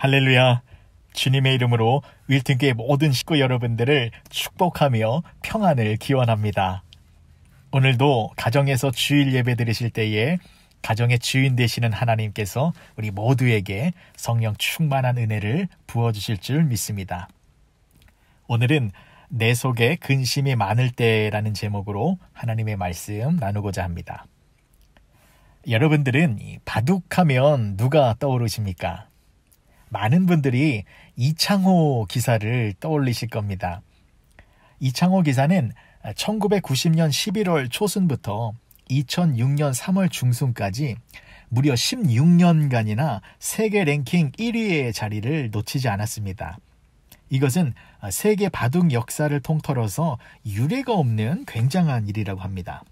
할렐루야. 주님의 이름으로 윌튼교회 모든 식구 여러분들을 축복하며 평안을 기원합니다. 오늘도 가정에서 주일 예배 드리실 때에 가정의 주인 되시는 하나님께서 우리 모두에게 성령 충만한 은혜를 부어주실 줄 믿습니다. 오늘은 내 속에 근심이 많을 때라는 제목으로 하나님의 말씀 나누고자 합니다. 여러분들은 바둑하면 누가 떠오르십니까? 많은 분들이 이창호 기사를 떠올리실 겁니다. 이창호 기사는 1990년 11월 초순부터 2006년 3월 중순까지 무려 16년간이나 세계 랭킹 1위의 자리를 놓치지 않았습니다. 이것은 세계 바둑 역사를 통틀어서 유례가 없는 굉장한 일이라고 합니다.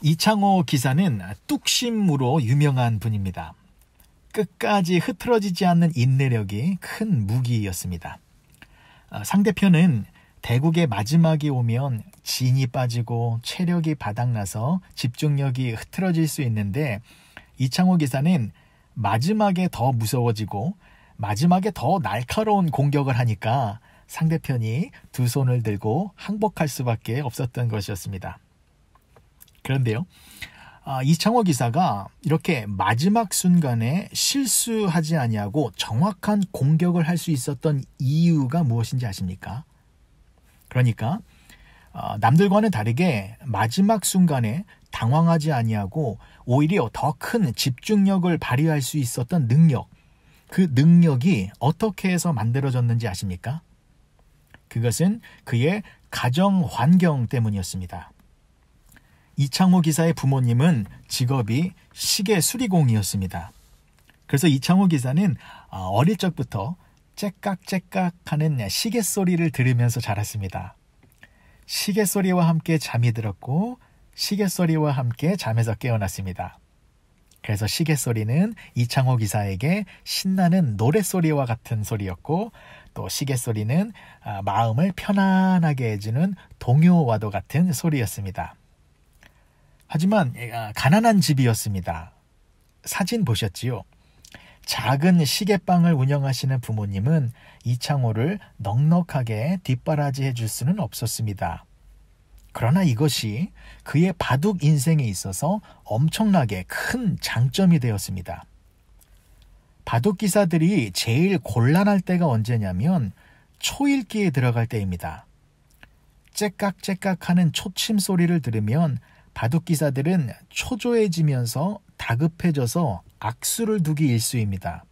이창호 기사는 뚝심으로 유명한 분입니다. 끝까지 흐트러지지 않는 인내력이 큰 무기였습니다. 상대편은 대국의 마지막이 오면 진이 빠지고 체력이 바닥나서 집중력이 흐트러질 수 있는데 이창호 기사는 마지막에 더 무서워지고 마지막에 더 날카로운 공격을 하니까 상대편이 두 손을 들고 항복할 수밖에 없었던 것이었습니다. 그런데요, 이창호 기사가 이렇게 마지막 순간에 실수하지 아니하고 정확한 공격을 할 수 있었던 이유가 무엇인지 아십니까? 그러니까 남들과는 다르게 마지막 순간에 당황하지 아니하고 오히려 더 큰 집중력을 발휘할 수 있었던 능력, 그 능력이 어떻게 해서 만들어졌는지 아십니까? 그것은 그의 가정 환경 때문이었습니다. 이창호 기사의 부모님은 직업이 시계 수리공이었습니다. 그래서 이창호 기사는 어릴 적부터 째깍째깍 하는 시계 소리를 들으면서 자랐습니다. 시계 소리와 함께 잠이 들었고 시계 소리와 함께 잠에서 깨어났습니다. 그래서 시계 소리는 이창호 기사에게 신나는 노랫소리와 같은 소리였고 또 시계 소리는 마음을 편안하게 해주는 동요와도 같은 소리였습니다. 하지만 가난한 집이었습니다. 사진 보셨지요? 작은 시계방을 운영하시는 부모님은 이창호를 넉넉하게 뒷바라지해 줄 수는 없었습니다. 그러나 이것이 그의 바둑 인생에 있어서 엄청나게 큰 장점이 되었습니다. 바둑 기사들이 제일 곤란할 때가 언제냐면 초읽기에 들어갈 때입니다. 째깍째깍 하는 초침 소리를 들으면 바둑 기사들은 초조해지면서 다급해져서 악수를 두기 일쑤입니다.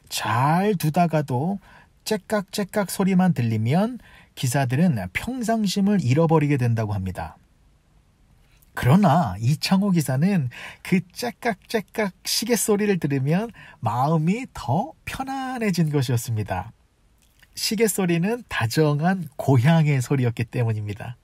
잘 두다가도 째깍째깍 소리만 들리면 기사들은 평상심을 잃어버리게 된다고 합니다. 그러나 이창호 기사는 그 째깍째깍 시계 소리를 들으면 마음이 더 편안해진 것이었습니다. 시계 소리는 다정한 고향의 소리였기 때문입니다.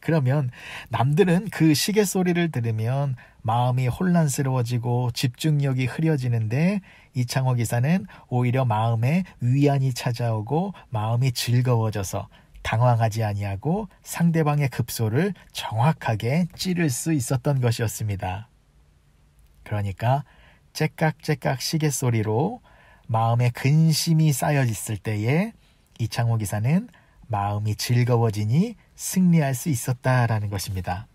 그러면 남들은 그 시계 소리를 들으면 마음이 혼란스러워지고 집중력이 흐려지는데 이창호 기사는 오히려 마음에 위안이 찾아오고 마음이 즐거워져서 당황하지 아니하고 상대방의 급소를 정확하게 찌를 수 있었던 것이었습니다. 그러니까 째깍째깍 시계 소리로 마음에 근심이 쌓여 있을 때에 이창호 기사는 마음이 즐거워지니 승리할 수 있었다라는 것입니다.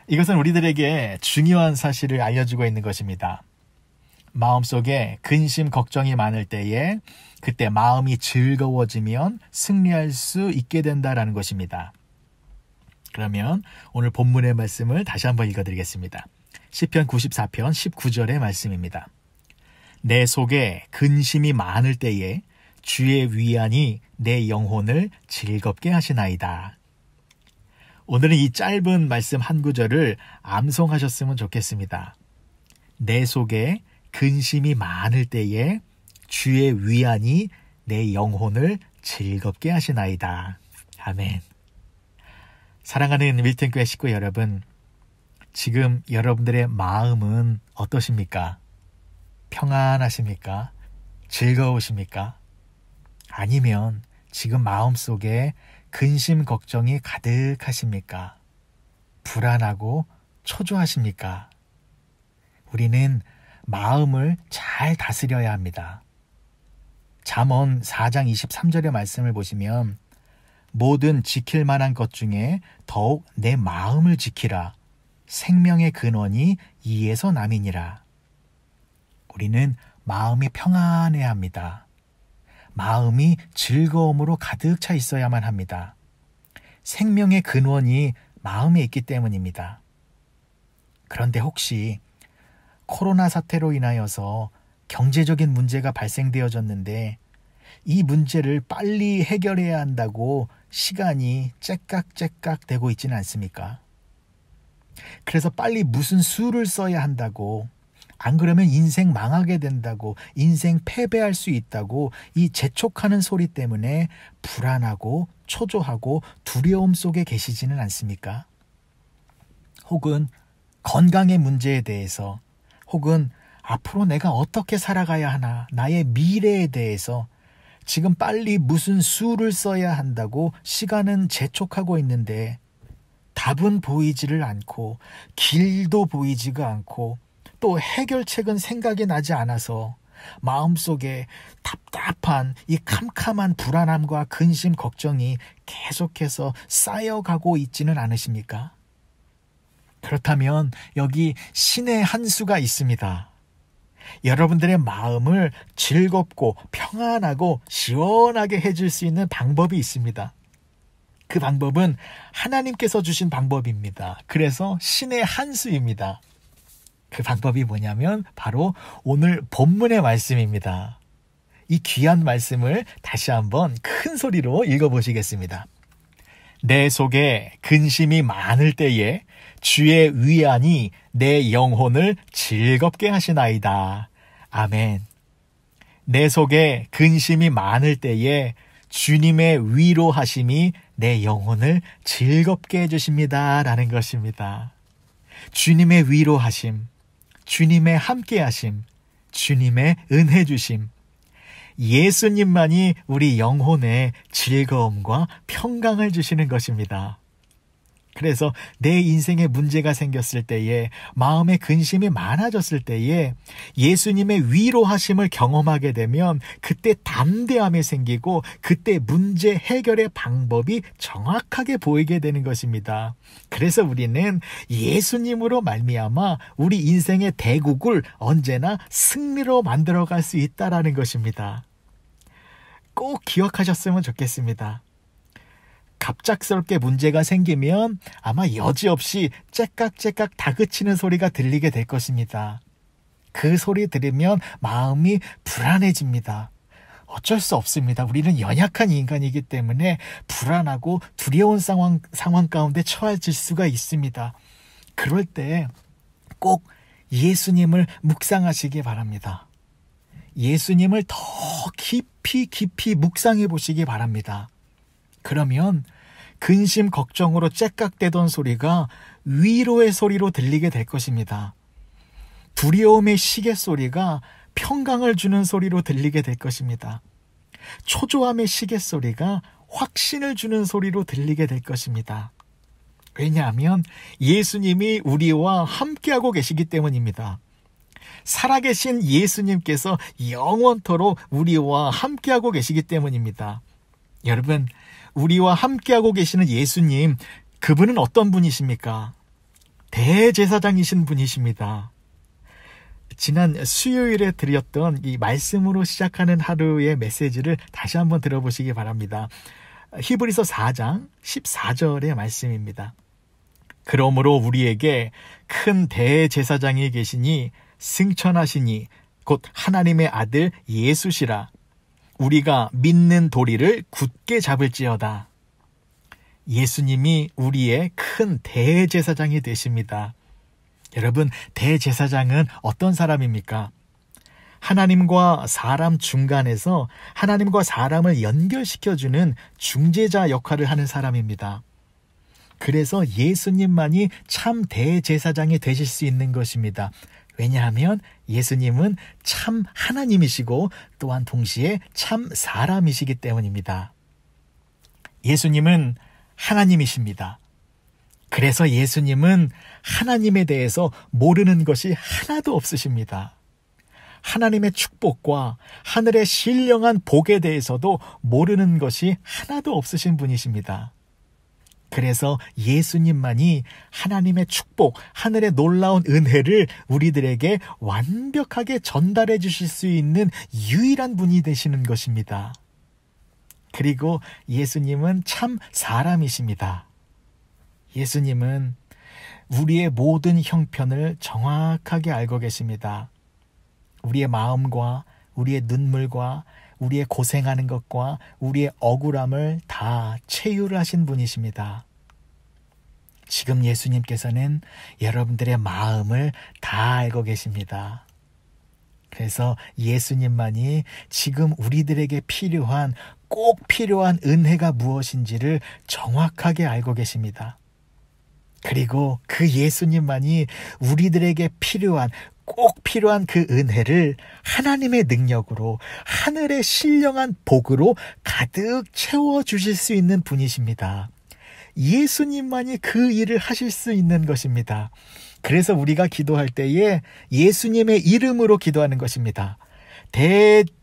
이것은 우리들에게 중요한 사실을 알려주고 있는 것입니다. 마음속에 근심, 걱정이 많을 때에 그때 마음이 즐거워지면 승리할 수 있게 된다라는 것입니다. 그러면 오늘 본문의 말씀을 다시 한번 읽어드리겠습니다. 시편 94편 19절의 말씀입니다. 내 속에 근심이 많을 때에 주의 위안이 내 영혼을 즐겁게 하시나이다. 오늘은 이 짧은 말씀 한 구절을 암송하셨으면 좋겠습니다. 내 속에 근심이 많을 때에 주의 위안이 내 영혼을 즐겁게 하시나이다. 아멘. 사랑하는 윌튼교회 식구 여러분, 지금 여러분들의 마음은 어떠십니까? 평안하십니까? 즐거우십니까? 아니면 지금 마음속에 근심 걱정이 가득하십니까? 불안하고 초조하십니까? 우리는 마음을 잘 다스려야 합니다. 잠언 4장 23절의 말씀을 보시면 모든 지킬 만한 것 중에 더욱 내 마음을 지키라. 생명의 근원이 이에서 남이니라. 우리는 마음이 평안해야 합니다. 마음이 즐거움으로 가득 차 있어야만 합니다. 생명의 근원이 마음에 있기 때문입니다. 그런데 혹시 코로나 사태로 인하여서 경제적인 문제가 발생되어졌는데 이 문제를 빨리 해결해야 한다고 시간이 째깍째깍 되고 있지는 않습니까? 그래서 빨리 무슨 수를 써야 한다고, 안 그러면 인생 망하게 된다고, 인생 패배할 수 있다고 이 재촉하는 소리 때문에 불안하고 초조하고 두려움 속에 계시지는 않습니까? 혹은 건강의 문제에 대해서, 혹은 앞으로 내가 어떻게 살아가야 하나, 나의 미래에 대해서 지금 빨리 무슨 수를 써야 한다고 시간은 재촉하고 있는데 답은 보이지를 않고 길도 보이지가 않고 또 해결책은 생각이 나지 않아서 마음속에 답답한 이 캄캄한 불안함과 근심, 걱정이 계속해서 쌓여가고 있지는 않으십니까? 그렇다면 여기 신의 한 수가 있습니다. 여러분들의 마음을 즐겁고 평안하고 시원하게 해줄 수 있는 방법이 있습니다. 그 방법은 하나님께서 주신 방법입니다. 그래서 신의 한 수입니다. 그 방법이 뭐냐면 바로 오늘 본문의 말씀입니다. 이 귀한 말씀을 다시 한번 큰 소리로 읽어보시겠습니다. 내 속에 근심이 많을 때에 주의 위안이 내 영혼을 즐겁게 하시나이다. 아멘. 내 속에 근심이 많을 때에 주님의 위로하심이 내 영혼을 즐겁게 해주십니다. 라는 것입니다. 주님의 위로하심, 주님의 함께하심, 주님의 은혜 주심, 예수님만이 우리 영혼에 즐거움과 평강을 주시는 것입니다. 그래서 내 인생에 문제가 생겼을 때에, 마음에 근심이 많아졌을 때에 예수님의 위로하심을 경험하게 되면 그때 담대함이 생기고 그때 문제 해결의 방법이 정확하게 보이게 되는 것입니다. 그래서 우리는 예수님으로 말미암아 우리 인생의 대국을 언제나 승리로 만들어갈 수 있다라는 것입니다. 꼭 기억하셨으면 좋겠습니다. 갑작스럽게 문제가 생기면 아마 여지없이 째깍째깍 다그치는 소리가 들리게 될 것입니다. 그 소리 들으면 마음이 불안해집니다. 어쩔 수 없습니다. 우리는 연약한 인간이기 때문에 불안하고 두려운 상황 가운데 처해질 수가 있습니다. 그럴 때 꼭 예수님을 묵상하시기 바랍니다. 예수님을 더 깊이 묵상해 보시기 바랍니다. 그러면 근심 걱정으로 째깍대던 소리가 위로의 소리로 들리게 될 것입니다. 두려움의 시계소리가 평강을 주는 소리로 들리게 될 것입니다. 초조함의 시계소리가 확신을 주는 소리로 들리게 될 것입니다. 왜냐하면 예수님이 우리와 함께하고 계시기 때문입니다. 살아계신 예수님께서 영원토록 우리와 함께하고 계시기 때문입니다. 여러분, 우리와 함께하고 계시는 예수님, 그분은 어떤 분이십니까? 대제사장이신 분이십니다. 지난 수요일에 드렸던 이 말씀으로 시작하는 하루의 메시지를 다시 한번 들어보시기 바랍니다. 히브리서 4장 14절의 말씀입니다. 그러므로 우리에게 큰 대제사장이 계시니 승천하시니 곧 하나님의 아들 예수시라. 우리가 믿는 도리를 굳게 잡을지어다. 예수님이 우리의 큰 대제사장이 되십니다. 여러분, 대제사장은 어떤 사람입니까? 하나님과 사람 중간에서 하나님과 사람을 연결시켜주는 중재자 역할을 하는 사람입니다. 그래서 예수님만이 참 대제사장이 되실 수 있는 것입니다. 왜냐하면 예수님은 참 하나님이시고 또한 동시에 참 사람이시기 때문입니다. 예수님은 하나님이십니다. 그래서 예수님은 하나님에 대해서 모르는 것이 하나도 없으십니다. 하나님의 축복과 하늘의 신령한 복에 대해서도 모르는 것이 하나도 없으신 분이십니다. 그래서 예수님만이 하나님의 축복, 하늘의 놀라운 은혜를 우리들에게 완벽하게 전달해 주실 수 있는 유일한 분이 되시는 것입니다. 그리고 예수님은 참 사람이십니다. 예수님은 우리의 모든 형편을 정확하게 알고 계십니다. 우리의 마음과 우리의 눈물과 우리의 고생하는 것과 우리의 억울함을 다 체휼을 하신 분이십니다. 지금 예수님께서는 여러분들의 마음을 다 알고 계십니다. 그래서 예수님만이 지금 우리들에게 꼭 필요한 은혜가 무엇인지를 정확하게 알고 계십니다. 그리고 그 예수님만이 우리들에게 꼭 필요한 그 은혜를 하나님의 능력으로, 하늘의 신령한 복으로 가득 채워주실 수 있는 분이십니다. 예수님만이 그 일을 하실 수 있는 것입니다. 그래서 우리가 기도할 때에 예수님의 이름으로 기도하는 것입니다.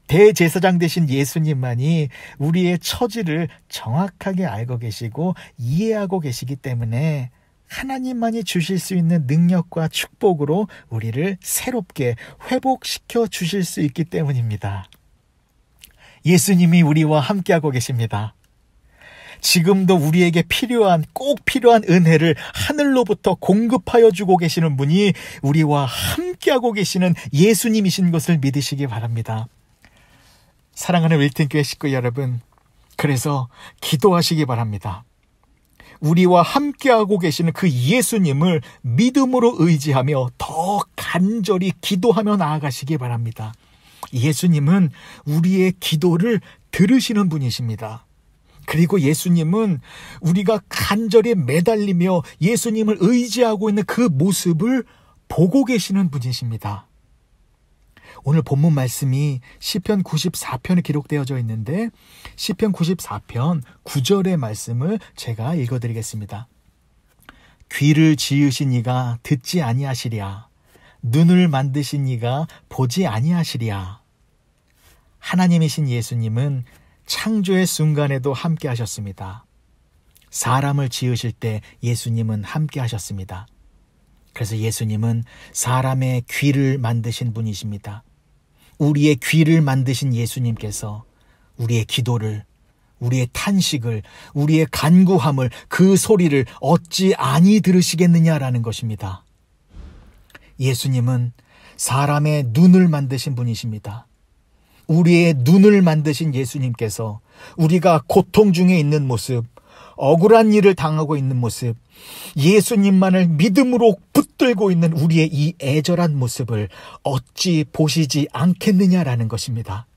대제사장 되신 예수님만이 우리의 처지를 정확하게 알고 계시고 이해하고 계시기 때문에 하나님만이 주실 수 있는 능력과 축복으로 우리를 새롭게 회복시켜 주실 수 있기 때문입니다. 예수님이 우리와 함께하고 계십니다. 지금도 우리에게 꼭 필요한 은혜를 하늘로부터 공급하여 주고 계시는 분이 우리와 함께하고 계시는 예수님이신 것을 믿으시기 바랍니다. 사랑하는 윌튼교회 식구 여러분, 그래서 기도하시기 바랍니다. 우리와 함께하고 계시는 그 예수님을 믿음으로 의지하며 더 간절히 기도하며 나아가시기 바랍니다. 예수님은 우리의 기도를 들으시는 분이십니다. 그리고 예수님은 우리가 간절히 매달리며 예수님을 의지하고 있는 그 모습을 보고 계시는 분이십니다. 오늘 본문 말씀이 시편 94편에 기록되어져 있는데 시편 94편 9절의 말씀을 제가 읽어드리겠습니다. 귀를 지으신 이가 듣지 아니하시랴. 눈을 만드신 이가 보지 아니하시랴. 하나님이신 예수님은 창조의 순간에도 함께 하셨습니다. 사람을 지으실 때 예수님은 함께 하셨습니다. 그래서 예수님은 사람의 귀를 만드신 분이십니다. 우리의 귀를 만드신 예수님께서 우리의 기도를, 우리의 탄식을, 우리의 간구함을, 그 소리를 어찌 아니 들으시겠느냐라는 것입니다. 예수님은 사람의 눈을 만드신 분이십니다. 우리의 눈을 만드신 예수님께서 우리가 고통 중에 있는 모습, 억울한 일을 당하고 있는 모습, 예수님만을 믿음으로 붙들고 있는 우리의 이 애절한 모습을 어찌 보시지 않겠느냐라는 것입니다.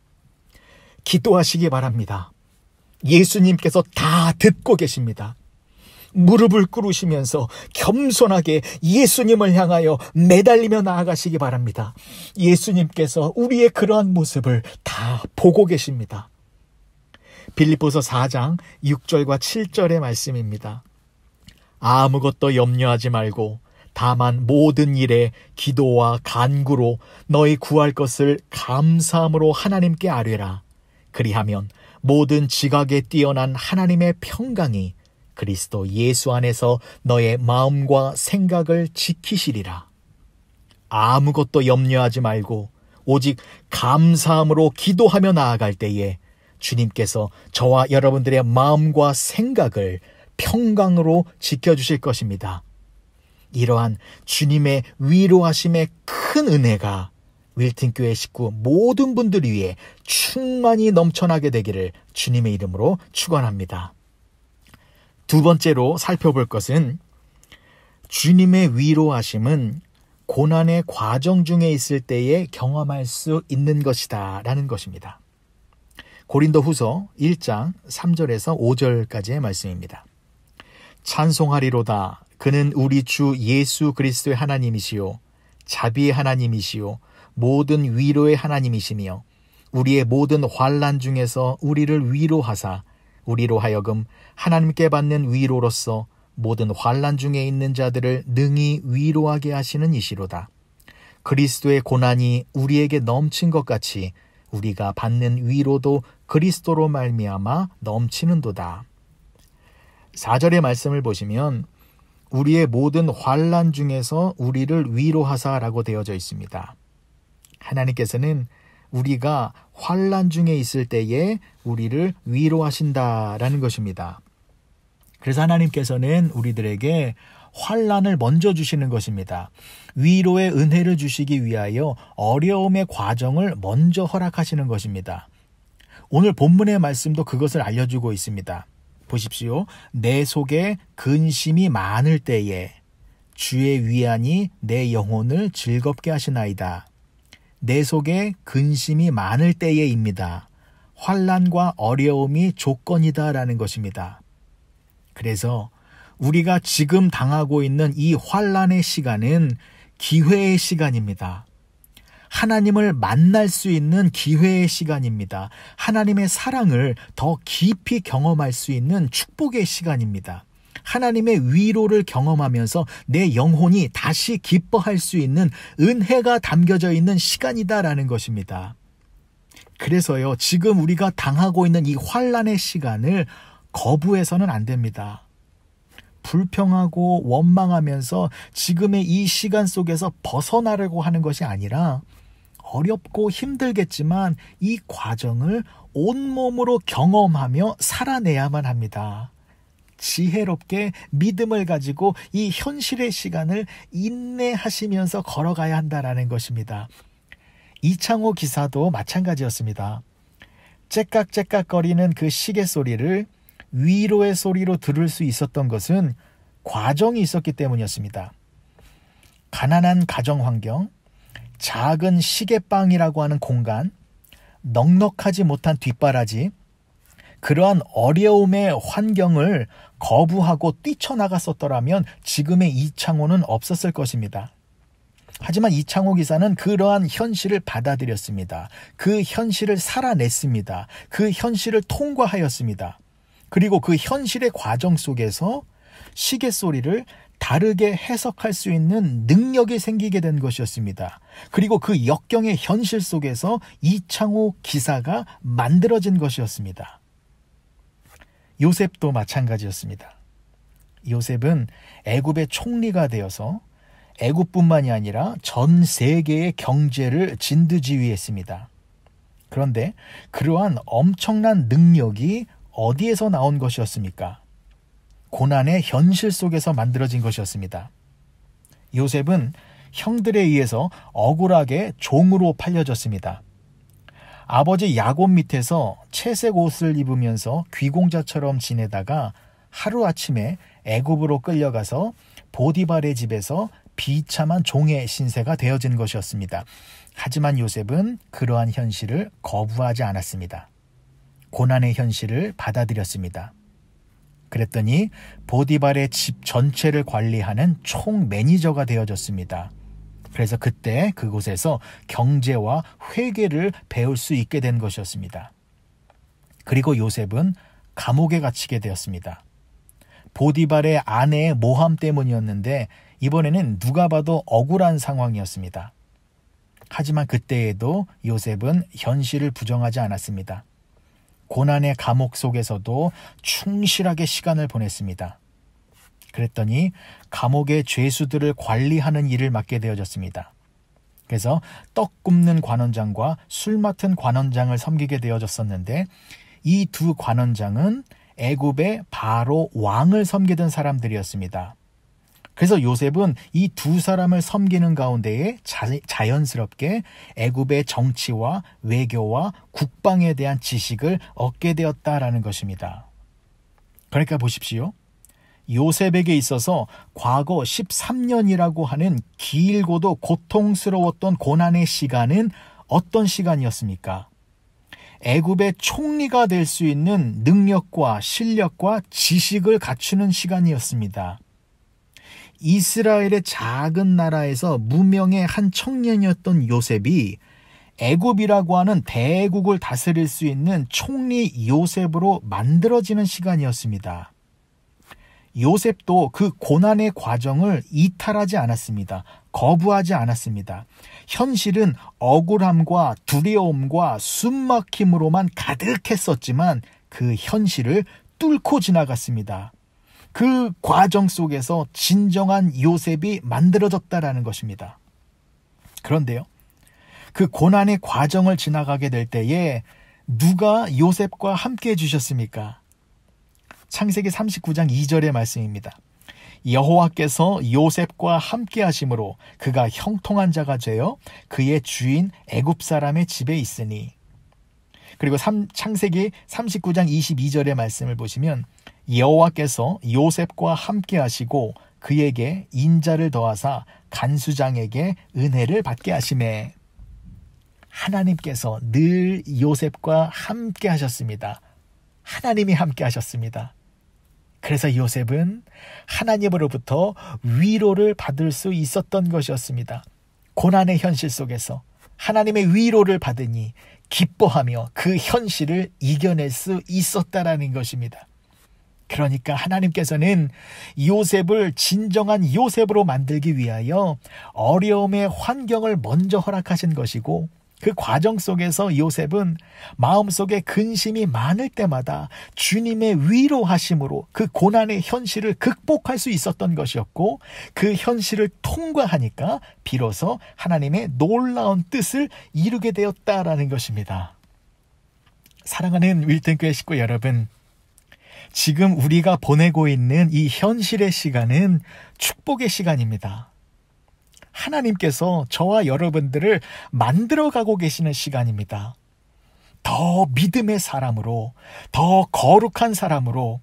기도하시기 바랍니다. 예수님께서 다 듣고 계십니다. 무릎을 꿇으시면서 겸손하게 예수님을 향하여 매달리며 나아가시기 바랍니다. 예수님께서 우리의 그러한 모습을 다 보고 계십니다. 빌립보서 4장 6절과 7절의 말씀입니다. 아무것도 염려하지 말고 다만 모든 일에 기도와 간구로 너희 구할 것을 감사함으로 하나님께 아뢰라. 그리하면 모든 지각에 뛰어난 하나님의 평강이 그리스도 예수 안에서 너의 마음과 생각을 지키시리라. 아무것도 염려하지 말고 오직 감사함으로 기도하며 나아갈 때에 주님께서 저와 여러분들의 마음과 생각을 평강으로 지켜주실 것입니다. 이러한 주님의 위로하심의 큰 은혜가 윌튼교회 식구 모든 분들 위해 충만히 넘쳐나게 되기를 주님의 이름으로 축원합니다. 두 번째로 살펴볼 것은 주님의 위로하심은 고난의 과정 중에 있을 때에 경험할 수 있는 것이다 라는 것입니다. 고린도후서 1장 3절에서 5절까지의 말씀입니다. 찬송하리로다. 그는 우리 주 예수 그리스도의 하나님이시요 자비의 하나님이시요 모든 위로의 하나님이시며 우리의 모든 환난 중에서 우리를 위로하사 우리로 하여금 하나님께 받는 위로로서 모든 환난 중에 있는 자들을 능히 위로하게 하시는 이시로다. 그리스도의 고난이 우리에게 넘친 것 같이 우리가 받는 위로도 그리스도로 말미암아 넘치는도다. 4절의 말씀을 보시면 우리의 모든 환난 중에서 우리를 위로하사라고 되어져 있습니다. 하나님께서는 우리가 환난 중에 있을 때에 우리를 위로하신다라는 것입니다. 그래서 하나님께서는 우리들에게 환난을 먼저 주시는 것입니다. 위로의 은혜를 주시기 위하여 어려움의 과정을 먼저 허락하시는 것입니다. 오늘 본문의 말씀도 그것을 알려주고 있습니다. 보십시오. 내 속에 근심이 많을 때에 주의 위안이 내 영혼을 즐겁게 하시나이다. 내 속에 근심이 많을 때에입니다. 환난과 어려움이 조건이다라는 것입니다. 그래서 우리가 지금 당하고 있는 이 환난의 시간은 기회의 시간입니다. 하나님을 만날 수 있는 기회의 시간입니다. 하나님의 사랑을 더 깊이 경험할 수 있는 축복의 시간입니다. 하나님의 위로를 경험하면서 내 영혼이 다시 기뻐할 수 있는 은혜가 담겨져 있는 시간이다라는 것입니다. 그래서요, 지금 우리가 당하고 있는 이 환난의 시간을 거부해서는 안 됩니다. 불평하고 원망하면서 지금의 이 시간 속에서 벗어나려고 하는 것이 아니라 어렵고 힘들겠지만 이 과정을 온몸으로 경험하며 살아내야만 합니다. 지혜롭게 믿음을 가지고 이 현실의 시간을 인내하시면서 걸어가야 한다라는 것입니다. 이창호 기사도 마찬가지였습니다. 째깍째깍거리는 그 시계 소리를 위로의 소리로 들을 수 있었던 것은 과정이 있었기 때문이었습니다. 가난한 가정 환경, 작은 시계방이라고 하는 공간, 넉넉하지 못한 뒷바라지, 그러한 어려움의 환경을 거부하고 뛰쳐나갔었더라면 지금의 이창호는 없었을 것입니다. 하지만 이창호 기사는 그러한 현실을 받아들였습니다. 그 현실을 살아냈습니다. 그 현실을 통과하였습니다. 그리고 그 현실의 과정 속에서 시계 소리를 다르게 해석할 수 있는 능력이 생기게 된 것이었습니다. 그리고 그 역경의 현실 속에서 이창호 기사가 만들어진 것이었습니다. 요셉도 마찬가지였습니다. 요셉은 애굽의 총리가 되어서 애굽뿐만이 아니라 전 세계의 경제를 진두지휘했습니다. 그런데 그러한 엄청난 능력이 어디에서 나온 것이었습니까? 고난의 현실 속에서 만들어진 것이었습니다. 요셉은 형들에 의해서 억울하게 종으로 팔려졌습니다. 아버지 야곱 밑에서 채색 옷을 입으면서 귀공자처럼 지내다가 하루아침에 애굽으로 끌려가서 보디발의 집에서 비참한 종의 신세가 되어진 것이었습니다. 하지만 요셉은 그러한 현실을 거부하지 않았습니다. 고난의 현실을 받아들였습니다. 그랬더니 보디발의 집 전체를 관리하는 총 매니저가 되어졌습니다. 그래서 그때 그곳에서 경제와 회계를 배울 수 있게 된 것이었습니다. 그리고 요셉은 감옥에 갇히게 되었습니다. 보디발의 아내의 모함 때문이었는데 이번에는 누가 봐도 억울한 상황이었습니다. 하지만 그때에도 요셉은 현실을 부정하지 않았습니다. 고난의 감옥 속에서도 충실하게 시간을 보냈습니다. 그랬더니 감옥의 죄수들을 관리하는 일을 맡게 되어졌습니다. 그래서 떡 굽는 관원장과 술 맡은 관원장을 섬기게 되어졌었는데 이 두 관원장은 애굽의 바로 왕을 섬기던 사람들이었습니다. 그래서 요셉은 이 두 사람을 섬기는 가운데에 자연스럽게 애굽의 정치와 외교와 국방에 대한 지식을 얻게 되었다라는 것입니다. 그러니까 보십시오. 요셉에게 있어서 과거 13년이라고 하는 길고도 고통스러웠던 고난의 시간은 어떤 시간이었습니까? 애굽의 총리가 될 수 있는 능력과 실력과 지식을 갖추는 시간이었습니다. 이스라엘의 작은 나라에서 무명의 한 청년이었던 요셉이 애굽이라고 하는 대국을 다스릴 수 있는 총리 요셉으로 만들어지는 시간이었습니다. 요셉도 그 고난의 과정을 이탈하지 않았습니다. 거부하지 않았습니다. 현실은 억울함과 두려움과 숨막힘으로만 가득했었지만 그 현실을 뚫고 지나갔습니다. 그 과정 속에서 진정한 요셉이 만들어졌다라는 것입니다. 그런데요, 그 고난의 과정을 지나가게 될 때에 누가 요셉과 함께 해주셨습니까? 창세기 39장 2절의 말씀입니다. 여호와께서 요셉과 함께 하심으로 그가 형통한 자가 되어 그의 주인 애굽 사람의 집에 있으니. 그리고 창세기 39장 22절의 말씀을 보시면 여호와께서 요셉과 함께 하시고 그에게 인자를 더하사 간수장에게 은혜를 받게 하시매. 하나님께서 늘 요셉과 함께 하셨습니다. 하나님이 함께 하셨습니다. 그래서 요셉은 하나님으로부터 위로를 받을 수 있었던 것이었습니다. 고난의 현실 속에서 하나님의 위로를 받으니 기뻐하며 그 현실을 이겨낼 수 있었다라는 것입니다. 그러니까 하나님께서는 요셉을 진정한 요셉으로 만들기 위하여 어려움의 환경을 먼저 허락하신 것이고, 그 과정 속에서 요셉은 마음속에 근심이 많을 때마다 주님의 위로하심으로 그 고난의 현실을 극복할 수 있었던 것이었고, 그 현실을 통과하니까 비로소 하나님의 놀라운 뜻을 이루게 되었다라는 것입니다. 사랑하는 윌튼교회 식구 여러분, 지금 우리가 보내고 있는 이 현실의 시간은 축복의 시간입니다. 하나님께서 저와 여러분들을 만들어가고 계시는 시간입니다. 더 믿음의 사람으로, 더 거룩한 사람으로,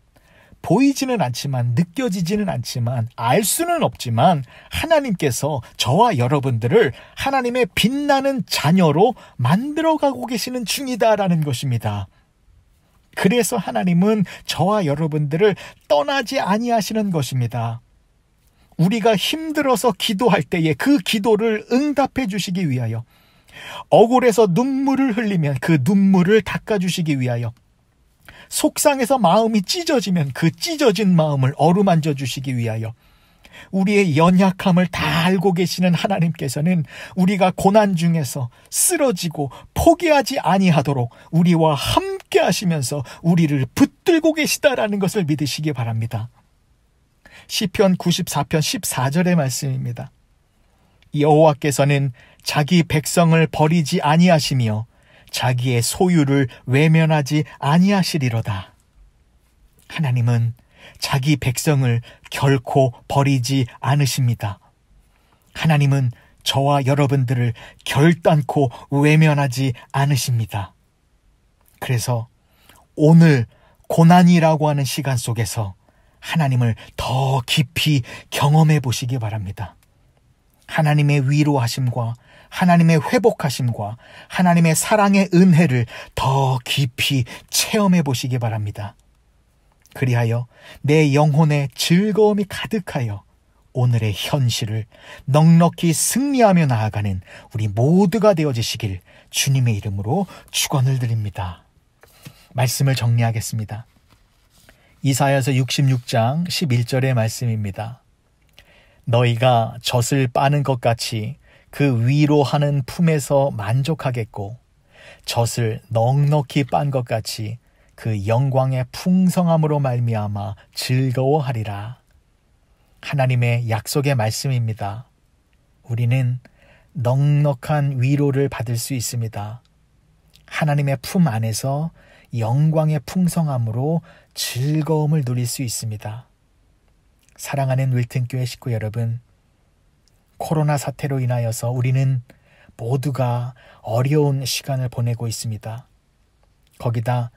보이지는 않지만, 느껴지지는 않지만, 알 수는 없지만 하나님께서 저와 여러분들을 하나님의 빛나는 자녀로 만들어가고 계시는 중이다라는 것입니다. 그래서 하나님은 저와 여러분들을 떠나지 아니하시는 것입니다. 우리가 힘들어서 기도할 때에 그 기도를 응답해 주시기 위하여, 억울해서 눈물을 흘리면 그 눈물을 닦아주시기 위하여, 속상해서 마음이 찢어지면 그 찢어진 마음을 어루만져 주시기 위하여, 우리의 연약함을 다 알고 계시는 하나님께서는 우리가 고난 중에서 쓰러지고 포기하지 아니하도록 우리와 함께 하시면서 우리를 붙들고 계시다라는 것을 믿으시기 바랍니다. 시편 94편 14절의 말씀입니다. 여호와께서는 자기 백성을 버리지 아니하시며 자기의 소유를 외면하지 아니하시리로다. 하나님은 자기 백성을 결코 버리지 않으십니다. 하나님은 저와 여러분들을 결단코 외면하지 않으십니다. 그래서 오늘 고난이라고 하는 시간 속에서 하나님을 더 깊이 경험해 보시기 바랍니다. 하나님의 위로하심과 하나님의 회복하심과 하나님의 사랑의 은혜를 더 깊이 체험해 보시기 바랍니다. 그리하여 내 영혼에 즐거움이 가득하여 오늘의 현실을 넉넉히 승리하며 나아가는 우리 모두가 되어지시길 주님의 이름으로 축원을 드립니다. 말씀을 정리하겠습니다. 이사야서 66장 11절의 말씀입니다. 너희가 젖을 빠는 것 같이 그 위로하는 품에서 만족하겠고 젖을 넉넉히 빤 것 같이 그 영광의 풍성함으로 말미암아 즐거워하리라. 하나님의 약속의 말씀입니다. 우리는 넉넉한 위로를 받을 수 있습니다. 하나님의 품 안에서 영광의 풍성함으로 즐거움을 누릴 수 있습니다. 사랑하는 윌튼교회 식구 여러분, 코로나 사태로 인하여서 우리는 모두가 어려운 시간을 보내고 있습니다. 거기다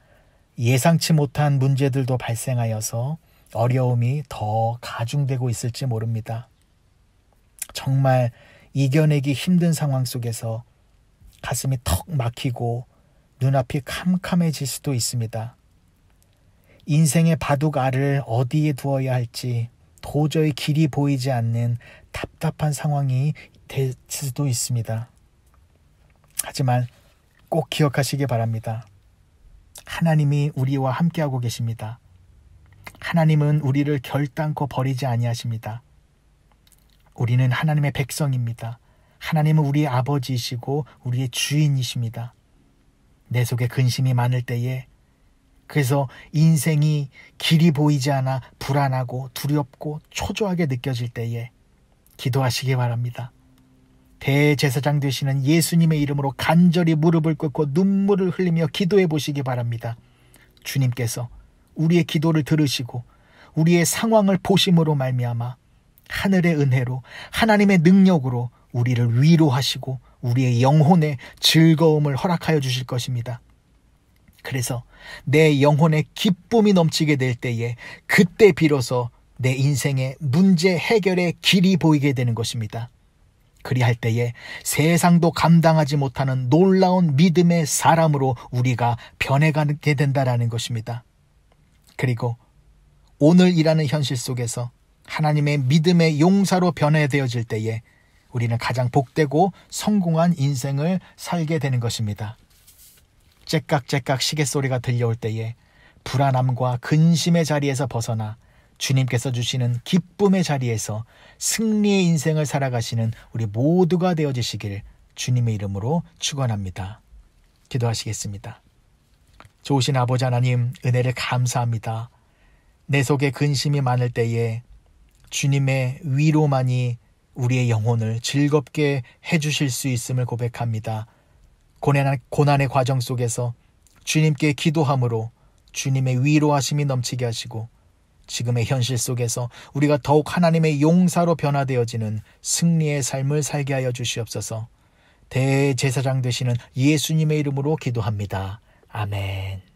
예상치 못한 문제들도 발생하여서 어려움이 더 가중되고 있을지 모릅니다. 정말 이겨내기 힘든 상황 속에서 가슴이 턱 막히고 눈앞이 캄캄해질 수도 있습니다. 인생의 바둑알을 어디에 두어야 할지 도저히 길이 보이지 않는 답답한 상황이 될 수도 있습니다. 하지만 꼭 기억하시기 바랍니다. 하나님이 우리와 함께하고 계십니다. 하나님은 우리를 결단코 버리지 아니하십니다. 우리는 하나님의 백성입니다. 하나님은 우리의 아버지이시고 우리의 주인이십니다. 내 속에 근심이 많을 때에, 그래서 인생이 길이 보이지 않아 불안하고 두렵고 초조하게 느껴질 때에 기도하시기 바랍니다. 대제사장 되시는 예수님의 이름으로 간절히 무릎을 꿇고 눈물을 흘리며 기도해 보시기 바랍니다. 주님께서 우리의 기도를 들으시고 우리의 상황을 보심으로 말미암아 하늘의 은혜로, 하나님의 능력으로 우리를 위로하시고 우리의 영혼에 즐거움을 허락하여 주실 것입니다. 그래서 내 영혼에 기쁨이 넘치게 될 때에, 그때 비로소 내 인생의 문제 해결의 길이 보이게 되는 것입니다. 그리할 때에 세상도 감당하지 못하는 놀라운 믿음의 사람으로 우리가 변해가게 된다라는 것입니다. 그리고 오늘이라는 현실 속에서 하나님의 믿음의 용사로 변해되어질 때에 우리는 가장 복되고 성공한 인생을 살게 되는 것입니다. 째깍째깍 시계소리가 들려올 때에 불안함과 근심의 자리에서 벗어나 주님께서 주시는 기쁨의 자리에서 승리의 인생을 살아가시는 우리 모두가 되어지시길 주님의 이름으로 축원합니다. 기도하시겠습니다. 좋으신 아버지 하나님, 은혜를 감사합니다. 내 속에 근심이 많을 때에 주님의 위로만이 우리의 영혼을 즐겁게 해주실 수 있음을 고백합니다. 고난의 과정 속에서 주님께 기도함으로 주님의 위로하심이 넘치게 하시고, 지금의 현실 속에서 우리가 더욱 하나님의 용사로 변화되어지는 승리의 삶을 살게 하여 주시옵소서. 대제사장 되시는 예수님의 이름으로 기도합니다. 아멘.